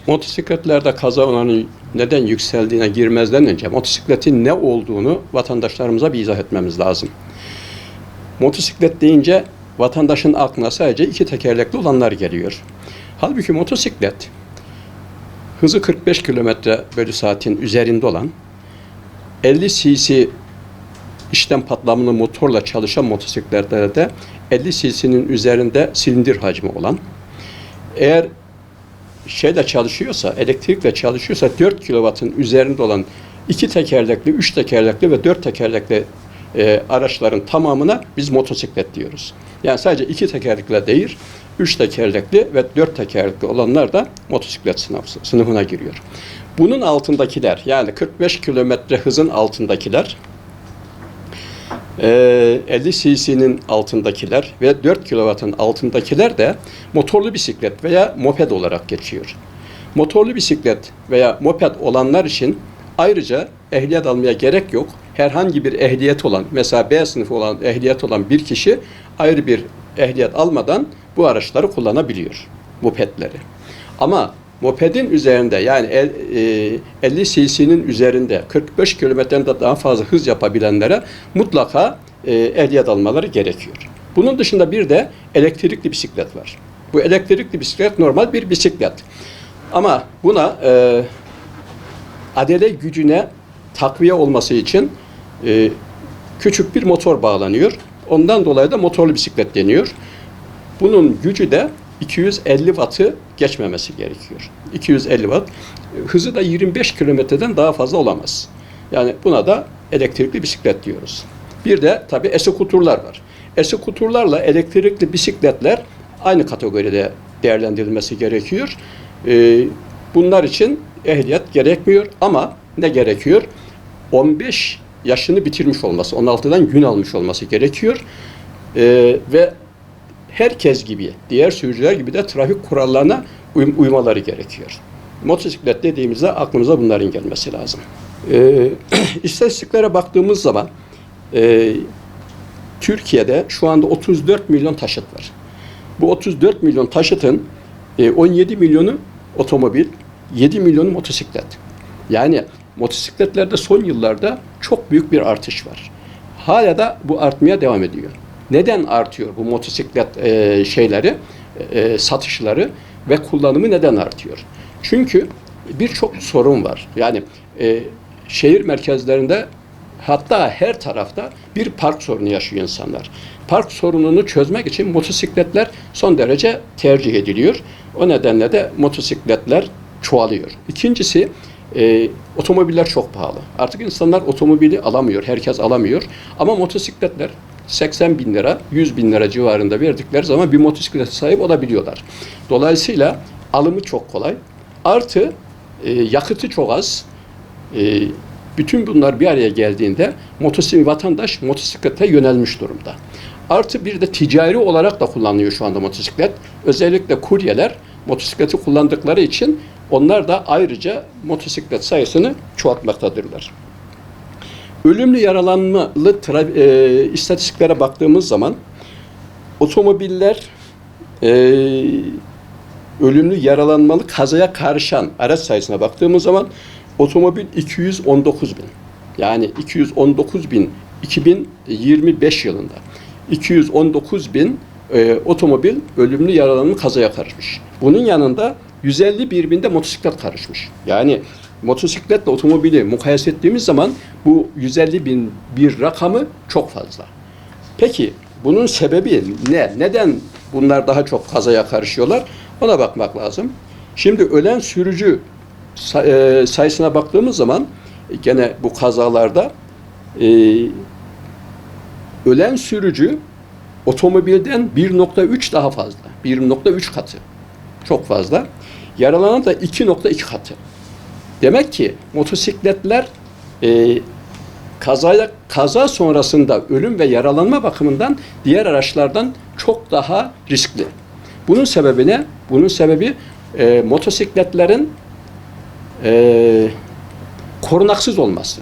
Motosikletlerde kaza oranı neden yükseldiğine girmezden önce motosikletin ne olduğunu vatandaşlarımıza bir izah etmemiz lazım. Motosiklet deyince vatandaşın aklına sadece iki tekerlekli olanlar geliyor. Halbuki motosiklet hızı 45 km/saatin üzerinde olan 50 cc içten patlamlı motorla çalışan motosikletlerde 50 cc'nin üzerinde silindir hacmi olan, eğer elektrikle çalışıyorsa 4 kW'ın üzerinde olan 2 tekerlekli, 3 tekerlekli ve 4 tekerlekli araçların tamamına biz motosiklet diyoruz. Yani sadece 2 tekerlekli değil, 3 tekerlekli ve 4 tekerlekli olanlar da motosiklet sınıfına giriyor. Bunun altındakiler, yani 45 kilometre hızın altındakiler, 50 cc'nin altındakiler ve 4 kW'ın altındakiler de motorlu bisiklet veya moped olarak geçiyor. Motorlu bisiklet veya moped olanlar için ayrıca ehliyet almaya gerek yok. Herhangi bir ehliyet olan, mesela B sınıfı olan ehliyet olan bir kişi ayrı bir ehliyet almadan bu araçları kullanabiliyor, mopedleri. Ama mopedin üzerinde, yani 50 cc'nin üzerinde 45 kilometreden daha fazla hız yapabilenlere mutlaka ehliyet almaları gerekiyor. Bunun dışında bir de elektrikli bisiklet var. Bu elektrikli bisiklet normal bir bisiklet. Ama buna adele gücüne takviye olması için küçük bir motor bağlanıyor. Ondan dolayı da motorlu bisiklet deniyor. Bunun gücü de 250 wattı geçmemesi gerekiyor. 250 watt. Hızı da 25 kilometreden daha fazla olamaz. Yani buna da elektrikli bisiklet diyoruz. Bir de tabii e-scooter'lar var. E-scooter'larla elektrikli bisikletler aynı kategoride değerlendirilmesi gerekiyor. Bunlar için ehliyet gerekmiyor ama ne gerekiyor? 15 yaşını bitirmiş olması, 16'dan gün almış olması gerekiyor. Ve herkes gibi, diğer sürücüler gibi de trafik kurallarına uymaları gerekiyor. Motosiklet dediğimizde aklımıza bunların gelmesi lazım. İstatistiklere baktığımız zaman Türkiye'de şu anda 34 milyon taşıt var. Bu 34 milyon taşıtın 17 milyonu otomobil, 7 milyonu motosiklet. Yani motosikletlerde son yıllarda çok büyük bir artış var. Hala da bu artmaya devam ediyor. Neden artıyor bu motosiklet satışları ve kullanımı neden artıyor? Çünkü birçok sorun var. Yani şehir merkezlerinde, hatta her tarafta bir park sorunu yaşıyor insanlar. Park sorununu çözmek için motosikletler son derece tercih ediliyor. O nedenle de motosikletler çoğalıyor. İkincisi, otomobiller çok pahalı. Artık insanlar otomobili alamıyor, herkes alamıyor. Ama motosikletler 80 bin lira, 100 bin lira civarında verdikleri zaman bir motosiklete sahip olabiliyorlar. Dolayısıyla alımı çok kolay. Artı yakıtı çok az. Bütün bunlar bir araya geldiğinde vatandaş motosiklete yönelmiş durumda. Artı bir de ticari olarak da kullanılıyor şu anda motosiklet. Özellikle kuryeler motosikleti kullandıkları için onlar da ayrıca motosiklet sayısını çoğaltmaktadırlar. Ölümlü yaralanmalı istatistiklere baktığımız zaman otomobiller ölümlü yaralanmalı kazaya karışan araç sayısına baktığımız zaman otomobil 219 bin. Yani 219 bin 2025 yılında 219 bin otomobil ölümlü yaralanmalı kazaya karışmış. Bunun yanında 151 binde motosiklet karışmış. Yani motosikletle otomobili mukayese ettiğimiz zaman bu 150 bin bir rakamı çok fazla. Peki bunun sebebi ne? Neden bunlar daha çok kazaya karışıyorlar? Ona bakmak lazım. Şimdi ölen sürücü sayısına baktığımız zaman gene bu kazalarda ölen sürücü otomobilden 1.3 daha fazla. 1.3 katı. Çok fazla. Yaralanan da 2.2 katı. Demek ki motosikletler kaza sonrasında ölüm ve yaralanma bakımından diğer araçlardan çok daha riskli. Bunun sebebi ne? Bunun sebebi motosikletlerin korunaksız olması.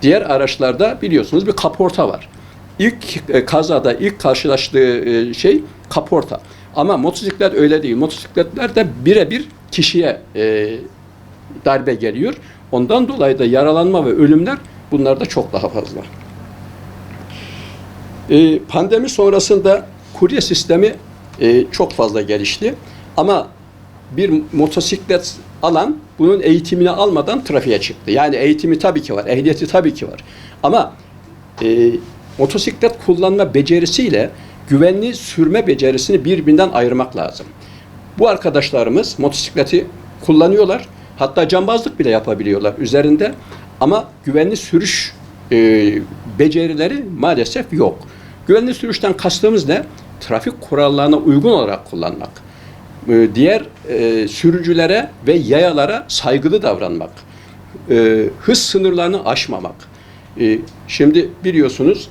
Diğer araçlarda biliyorsunuz bir kaporta var. İlk kazada ilk karşılaştığı şey kaporta. Ama motosiklet öyle değil. Motosikletlerde birebir kişiye darbe geliyor. Ondan dolayı da yaralanma ve ölümler bunlarda çok daha fazla. Pandemi sonrasında kurye sistemi çok fazla gelişti. Ama bir motosiklet alan bunun eğitimini almadan trafiğe çıktı. Yani eğitimi tabii ki var, ehliyeti tabii ki var. Ama motosiklet kullanma becerisiyle güvenli sürme becerisini birbirinden ayırmak lazım. Bu arkadaşlarımız motosikleti kullanıyorlar. Hatta cambazlık bile yapabiliyorlar üzerinde. Ama güvenli sürüş becerileri maalesef yok. Güvenli sürüşten kastımız ne? Trafik kurallarına uygun olarak kullanmak. Diğer sürücülere ve yayalara saygılı davranmak. Hız sınırlarını aşmamak. Şimdi biliyorsunuz,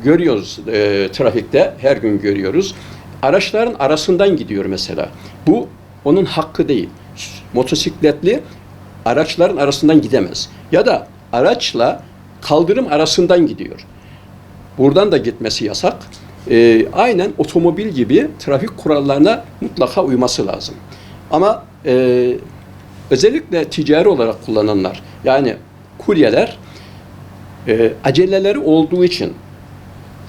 görüyoruz trafikte, her gün görüyoruz. Araçların arasından gidiyor mesela. Bu onun hakkı değil. Motosikletli araçların arasından gidemez. Ya da araçla kaldırım arasından gidiyor. Buradan da gitmesi yasak. Aynen otomobil gibi trafik kurallarına mutlaka uyması lazım. Ama özellikle ticari olarak kullananlar, yani kuryeler, aceleleri olduğu için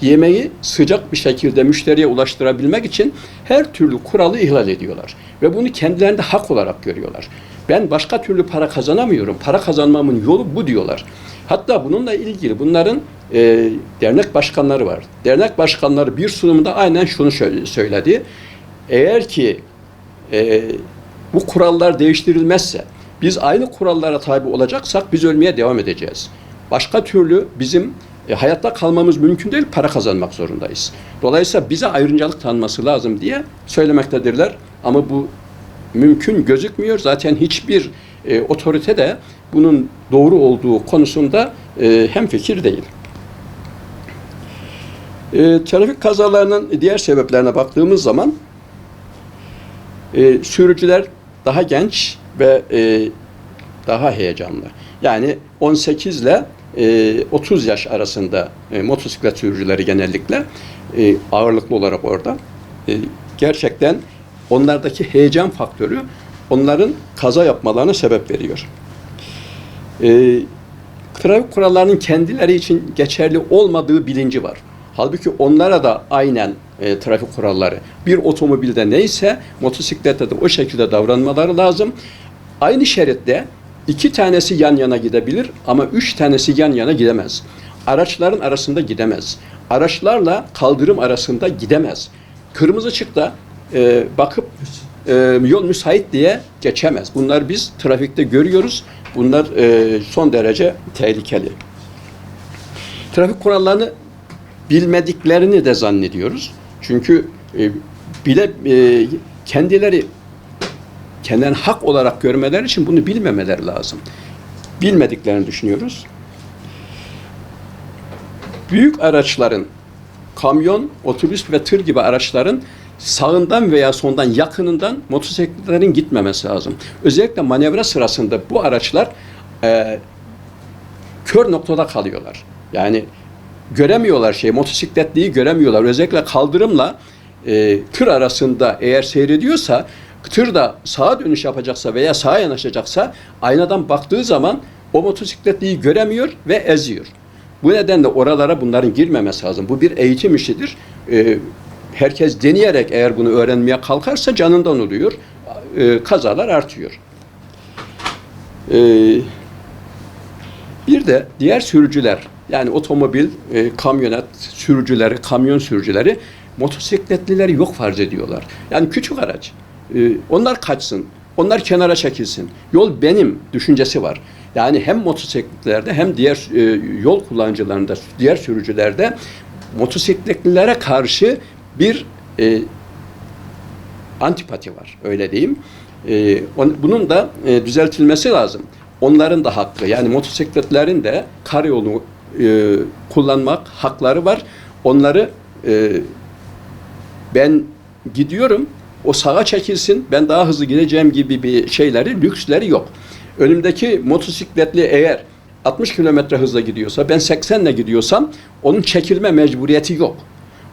yemeği sıcak bir şekilde müşteriye ulaştırabilmek için her türlü kuralı ihlal ediyorlar. Ve bunu kendilerinde hak olarak görüyorlar. Ben başka türlü para kazanamıyorum, para kazanmamın yolu bu diyorlar. Hatta bununla ilgili bunların dernek başkanları var. Dernek başkanları bir sunumda aynen şunu söyledi. Eğer ki bu kurallar değiştirilmezse, biz aynı kurallara tabi olacaksak biz ölmeye devam edeceğiz. Başka türlü bizim hayatta kalmamız mümkün değil, para kazanmak zorundayız. Dolayısıyla bize ayrımcılık tanınması lazım diye söylemektedirler. Ama bu mümkün gözükmüyor. Zaten hiçbir otorite de bunun doğru olduğu konusunda hemfikir değil. Trafik kazalarının diğer sebeplerine baktığımız zaman sürücüler daha genç ve daha heyecanlı. Yani 18 ile 30 yaş arasında motosiklet sürücüleri genellikle ağırlıklı olarak orada. Gerçekten onlardaki heyecan faktörü onların kaza yapmalarına sebep veriyor. Trafik kurallarının kendileri için geçerli olmadığı bilinci var. Halbuki onlara da aynen trafik kuralları. Bir otomobilde neyse motosiklette de o şekilde davranmaları lazım. Aynı şeritte 2 tanesi yan yana gidebilir ama 3 tanesi yan yana gidemez. Araçların arasında gidemez. Araçlarla kaldırım arasında gidemez. Kırmızı ışıkta bakıp yol müsait diye geçemez. Bunlar biz trafikte görüyoruz. Bunlar son derece tehlikeli. Trafik kurallarını bilmediklerini de zannediyoruz. Çünkü kendilerini hak olarak görmeleri için bunu bilmemeleri lazım. Bilmediklerini düşünüyoruz. Büyük araçların, kamyon, otobüs ve tır gibi araçların sağından veya sondan, yakınından motosikletlerin gitmemesi lazım. Özellikle manevra sırasında bu araçlar kör noktada kalıyorlar. Yani göremiyorlar motosikletliyi göremiyorlar. Özellikle kaldırımla tır arasında eğer seyrediyorsa, tır da sağa dönüş yapacaksa veya sağa yanaşacaksa aynadan baktığı zaman o motosikletliyi göremiyor ve eziyor. Bu nedenle oralara bunların girmemesi lazım. Bu bir eğitim işidir. Herkes deneyerek eğer bunu öğrenmeye kalkarsa canından oluyor. Kazalar artıyor. Bir de diğer sürücüler, yani otomobil, kamyonet sürücüleri, kamyon sürücüleri motosikletlileri yok farz ediyorlar. Yani küçük araç. Onlar kaçsın, onlar kenara çekilsin. Yol benim düşüncesi var. Yani hem motosikletlerde hem diğer yol kullanıcılarında, diğer sürücülerde motosikletlilere karşı bir antipati var, öyle diyeyim. Bunun da düzeltilmesi lazım. Onların da hakkı, yani motosikletlerin de karayolu kullanmak hakları var. Onları ben gidiyorum, o sağa çekilsin, ben daha hızlı gideceğim gibi bir şeyleri, lüksleri yok. Önümdeki motosikletli eğer 60 kilometre hızla gidiyorsa, ben 80 ile gidiyorsam onun çekilme mecburiyeti yok.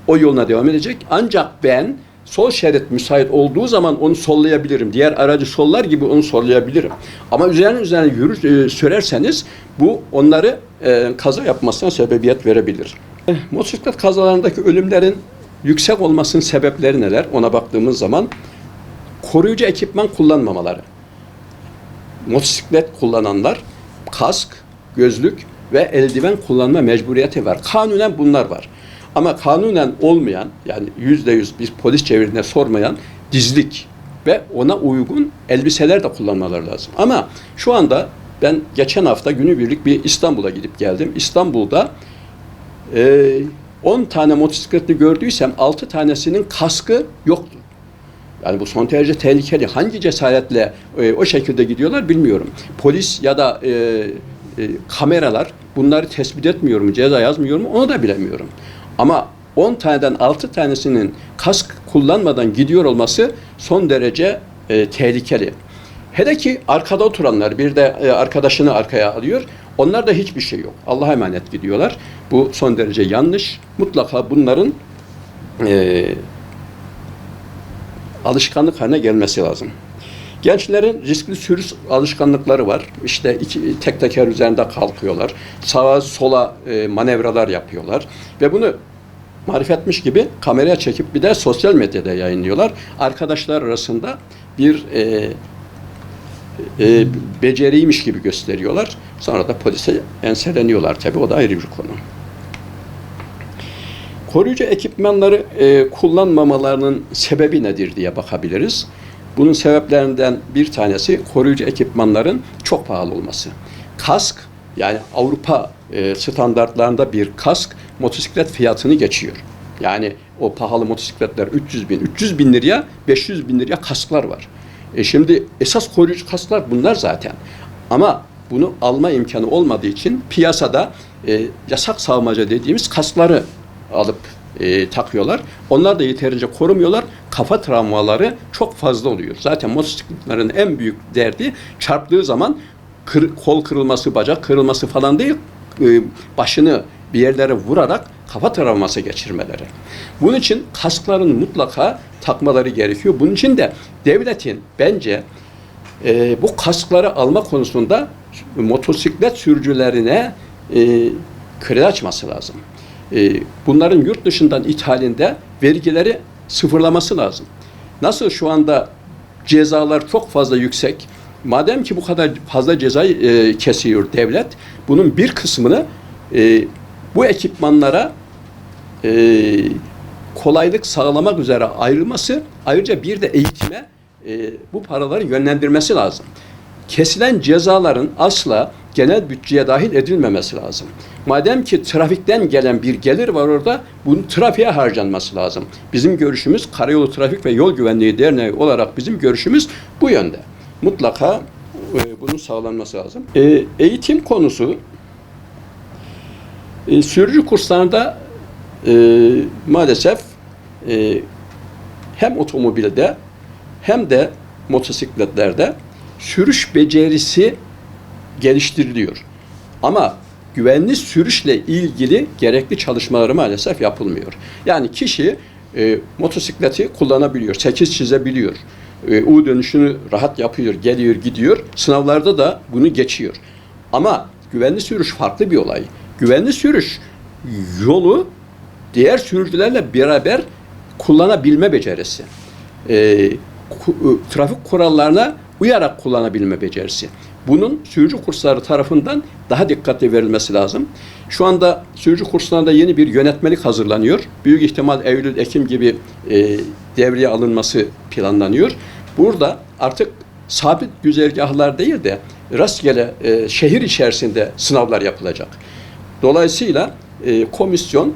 O yoluna devam edecek. Ancak ben sol şerit müsait olduğu zaman onu sollayabilirim. Diğer aracı sollar gibi onu sollayabilirim. Ama üzerine sürerseniz bu onları kaza yapmasına sebebiyet verebilir. Motosiklet kazalarındaki ölümlerin yüksek olmasının sebepleri neler? Ona baktığımız zaman koruyucu ekipman kullanmamaları. Motosiklet kullananlar kask, gözlük ve eldiven kullanma mecburiyeti var. Kanunen bunlar var. Ama kanunen olmayan, yani %100 bir polis çevirdiğine sormayan dizlik ve ona uygun elbiseler de kullanmaları lazım. Ama şu anda ben geçen hafta günübirlik bir İstanbul'a gidip geldim. İstanbul'da 10 tane motosikletli gördüysem 6 tanesinin kaskı yoktu. Yani bu son derece tehlikeli. Hangi cesaretle o şekilde gidiyorlar bilmiyorum. Polis ya da kameralar bunları tespit etmiyor mu, ceza yazmıyor mu onu da bilemiyorum. Ama 10 taneden 6 tanesinin kask kullanmadan gidiyor olması son derece tehlikeli. Hele ki arkada oturanlar, bir de arkadaşını arkaya alıyor. Onlarda hiçbir şey yok. Allah'a emanet gidiyorlar. Bu son derece yanlış. Mutlaka bunların alışkanlık haline gelmesi lazım. Gençlerin riskli sürüş alışkanlıkları var. İşte tek teker üzerinde kalkıyorlar. Sağa sola manevralar yapıyorlar. Ve bunu marifetmiş gibi kameraya çekip bir de sosyal medyada yayınlıyorlar. Arkadaşlar arasında bir beceriymiş gibi gösteriyorlar. Sonra da polise enseleniyorlar. Tabii o da ayrı bir konu. Koruyucu ekipmanları kullanmamalarının sebebi nedir diye bakabiliriz. Bunun sebeplerinden bir tanesi koruyucu ekipmanların çok pahalı olması. Kask, yani Avrupa standartlarında bir kask motosiklet fiyatını geçiyor. Yani o pahalı motosikletler 300 bin liraya, 500 bin liraya kasklar var. Şimdi esas koruyucu kasklar bunlar zaten. Ama bunu alma imkanı olmadığı için piyasada yasak sağmaca dediğimiz kaskları alıp takıyorlar. Onlar da yeterince korumuyorlar. Kafa travmaları çok fazla oluyor. Zaten motosikletlerin en büyük derdi çarptığı zaman kol kırılması, bacak kırılması falan değil, başını bir yerlere vurarak kafa travması geçirmeleri. Bunun için kaskların mutlaka takmaları gerekiyor. Bunun için de devletin bence bu kaskları alma konusunda motosiklet sürücülerine kredi açması lazım. Bunların yurt dışından ithalinde vergileri sıfırlaması lazım. Nasıl şu anda cezalar çok fazla yüksek, madem ki bu kadar fazla ceza kesiyor devlet, bunun bir kısmını bu ekipmanlara kolaylık sağlamak üzere ayrılması, ayrıca bir de eğitime bu paraları yönlendirmesi lazım. Kesilen cezaların asla genel bütçeye dahil edilmemesi lazım. Madem ki trafikten gelen bir gelir var orada, bunun trafiğe harcanması lazım. Bizim görüşümüz, Karayolu Trafik ve Yol Güvenliği Derneği olarak bizim görüşümüz bu yönde. Mutlaka bunun sağlanması lazım. Eğitim konusu, sürücü kurslarında maalesef hem otomobilde hem de motosikletlerde sürüş becerisi geliştiriliyor. Ama güvenli sürüşle ilgili gerekli çalışmaları maalesef yapılmıyor. Yani kişi motosikleti kullanabiliyor, 8 çizebiliyor, U dönüşünü rahat yapıyor, geliyor, gidiyor. Sınavlarda da bunu geçiyor. Ama güvenli sürüş farklı bir olay. Güvenli sürüş yolu diğer sürücülerle beraber kullanabilme becerisi. Trafik kurallarına uyarak kullanabilme becerisi. Bunun sürücü kursları tarafından daha dikkatli verilmesi lazım. Şu anda sürücü kurslarında yeni bir yönetmelik hazırlanıyor. Büyük ihtimal Eylül, Ekim gibi devreye alınması planlanıyor. Burada artık sabit güzergahlar değil de rastgele şehir içerisinde sınavlar yapılacak. Dolayısıyla komisyon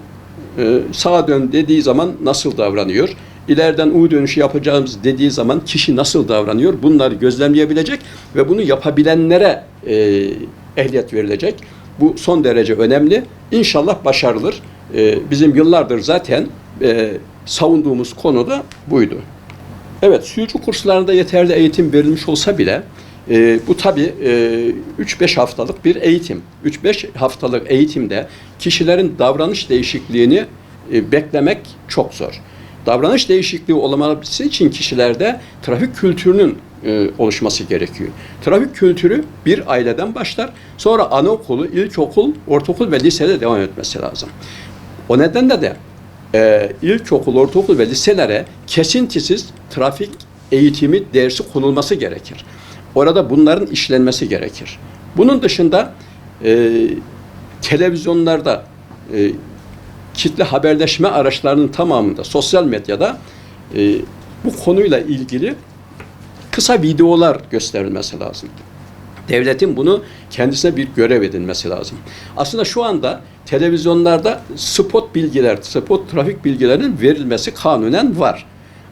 sağa dön dediği zaman nasıl davranıyor? İleriden U dönüşü yapacağımız dediği zaman kişi nasıl davranıyor? Bunları gözlemleyebilecek ve bunu yapabilenlere ehliyet verilecek. Bu son derece önemli. İnşallah başarılır. Bizim yıllardır zaten savunduğumuz konu da buydu. Evet, sürücü kurslarında yeterli eğitim verilmiş olsa bile bu tabii 3-5 haftalık bir eğitim. 3-5 haftalık eğitimde kişilerin davranış değişikliğini beklemek çok zor. davranış değişikliği olabilmesi için kişilerde trafik kültürünün oluşması gerekiyor. Trafik kültürü bir aileden başlar, sonra anaokulu, ilkokul, ortaokul ve lisede devam etmesi lazım. O nedenle de ilkokul, ortaokul ve liselere kesintisiz trafik eğitimi dersi konulması gerekir. Orada bunların işlenmesi gerekir. Bunun dışında televizyonlarda, kitle haberleşme araçlarının tamamında, sosyal medyada bu konuyla ilgili kısa videolar gösterilmesi lazım. Devletin bunu kendisine bir görev edinmesi lazım. Aslında şu anda televizyonlarda spot bilgiler, spot trafik bilgilerinin verilmesi kanunen var.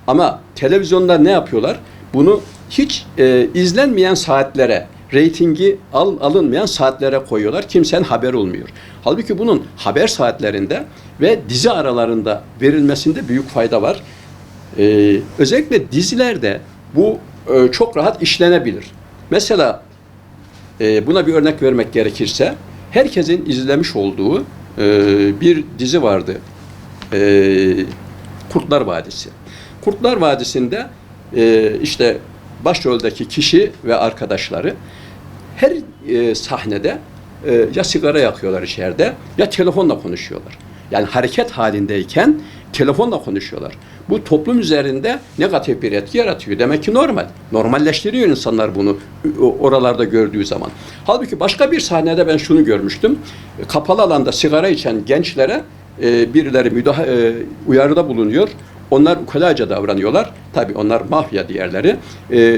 Ama televizyonlar ne yapıyorlar? Bunu hiç izlenmeyen saatlere, reytingi alınmayan saatlere koyuyorlar. Kimsenin haber olmuyor. Halbuki bunun haber saatlerinde ve dizi aralarında verilmesinde büyük fayda var. Özellikle dizilerde bu çok rahat işlenebilir. Mesela buna bir örnek vermek gerekirse, herkesin izlemiş olduğu bir dizi vardı. Kurtlar Vadisi. Kurtlar Vadisi'nde işte başroldeki kişi ve arkadaşları her sahnede ya sigara yakıyorlar içeride ya telefonla konuşuyorlar. Yani hareket halindeyken telefonla konuşuyorlar. Bu toplum üzerinde negatif bir etki yaratıyor. Demek ki normal. Normalleştiriyor insanlar bunu oralarda gördüğü zaman. Halbuki başka bir sahnede ben şunu görmüştüm. Kapalı alanda sigara içen gençlere birileri uyarıda bulunuyor. Onlar ukalaca davranıyorlar. Tabii onlar mafya diğerleri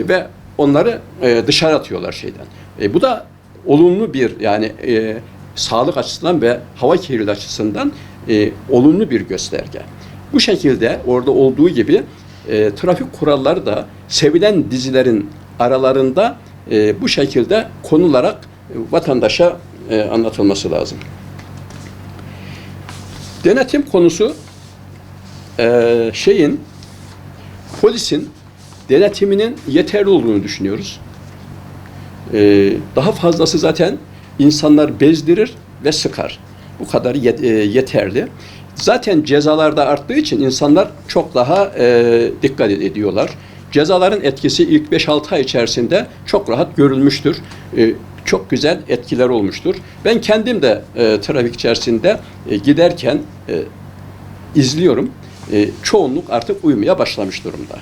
ve onları dışarı atıyorlar şeyden. Bu da olumlu bir yani sağlık açısından ve hava kirliliği açısından olumlu bir gösterge. Bu şekilde orada olduğu gibi trafik kuralları da sevilen dizilerin aralarında bu şekilde konularak vatandaşa anlatılması lazım. Denetim konusu polisin denetiminin yeterli olduğunu düşünüyoruz. Daha fazlası zaten insanlar bezdirir ve sıkar. Bu kadar yeterli. Zaten cezalar da arttığı için insanlar çok daha dikkat ediyorlar. Cezaların etkisi ilk 5-6 ay içerisinde çok rahat görülmüştür. Çok güzel etkiler olmuştur. Ben kendim de trafik içerisinde giderken izliyorum. Çoğunluk artık uymaya başlamış durumda.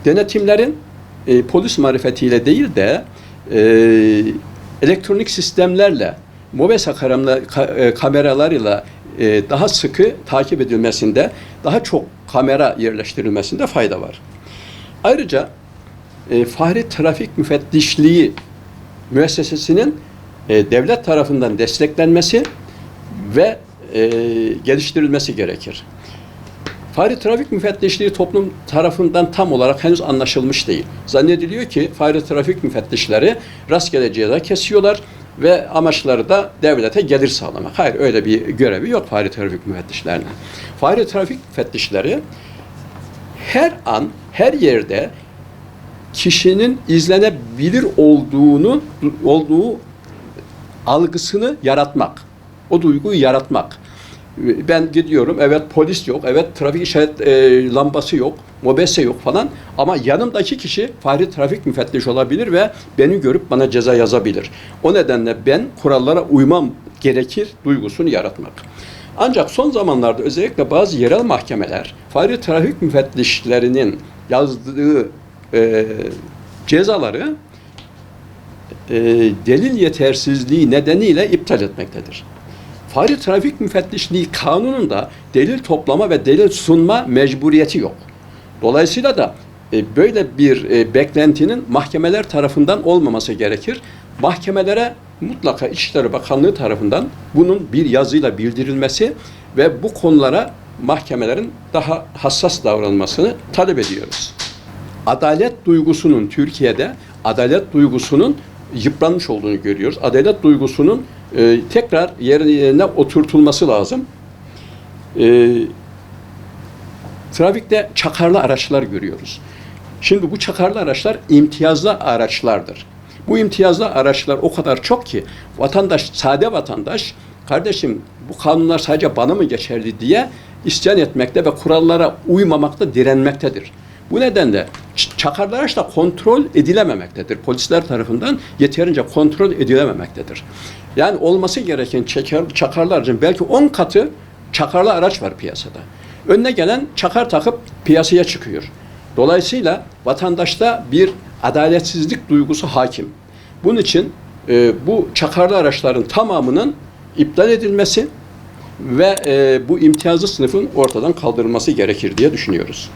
Denetimlerin polis marifetiyle değil de elektronik sistemlerle, MOBESA kameralarıyla daha sıkı takip edilmesinde, daha çok kamera yerleştirilmesinde fayda var. Ayrıca Fahri Trafik Müfettişliği müessesesinin devlet tarafından desteklenmesi ve geliştirilmesi gerekir. Fahri Trafik Müfettişliği toplum tarafından tam olarak henüz anlaşılmış değil. Zannediliyor ki Fahri Trafik Müfettişleri rastgele ceza kesiyorlar ve amaçları da devlete gelir sağlamak. Hayır, öyle bir görevi yok Fahri Trafik Müfettişlerinin. Fahri Trafik Müfettişleri her an, her yerde kişinin izlenebilir olduğu algısını yaratmak, o duyguyu yaratmak. Ben gidiyorum, evet polis yok, evet trafik işaret lambası yok, mobese yok falan ama yanımdaki kişi Fahri Trafik Müfettişi olabilir ve beni görüp bana ceza yazabilir. O nedenle ben kurallara uymam gerekir duygusunu yaratmak. Ancak son zamanlarda özellikle bazı yerel mahkemeler Fahri Trafik Müfettişlerinin yazdığı cezaları delil yetersizliği nedeniyle iptal etmektedir. Fahri Trafik Müfettişliği kanununda delil toplama ve delil sunma mecburiyeti yok. Dolayısıyla da böyle bir beklentinin mahkemeler tarafından olmaması gerekir. Mahkemelere mutlaka İçişleri Bakanlığı tarafından bunun bir yazıyla bildirilmesi ve bu konulara mahkemelerin daha hassas davranmasını talep ediyoruz. Adalet duygusunun Türkiye'de adalet duygusunun yıpranmış olduğunu görüyoruz. Adalet duygusunun tekrar yerine oturtulması lazım. Trafikte çakarlı araçlar görüyoruz. Şimdi bu çakarlı araçlar imtiyazlı araçlardır. Bu imtiyazlı araçlar o kadar çok ki vatandaş, sade vatandaş, kardeşim bu kanunlar sadece bana mı geçerli diye isyan etmekte ve kurallara uymamakta direnmektedir. Bu nedenle çakarlı araç da kontrol edilememektedir. Polisler tarafından yeterince kontrol edilememektedir. Yani olması gereken çakarlı aracın belki 10 katı çakarlı araç var piyasada. Önüne gelen çakar takıp piyasaya çıkıyor. Dolayısıyla vatandaşta bir adaletsizlik duygusu hakim. Bunun için bu çakarlı araçların tamamının iptal edilmesi ve bu imtiyazlı sınıfın ortadan kaldırılması gerekir diye düşünüyoruz.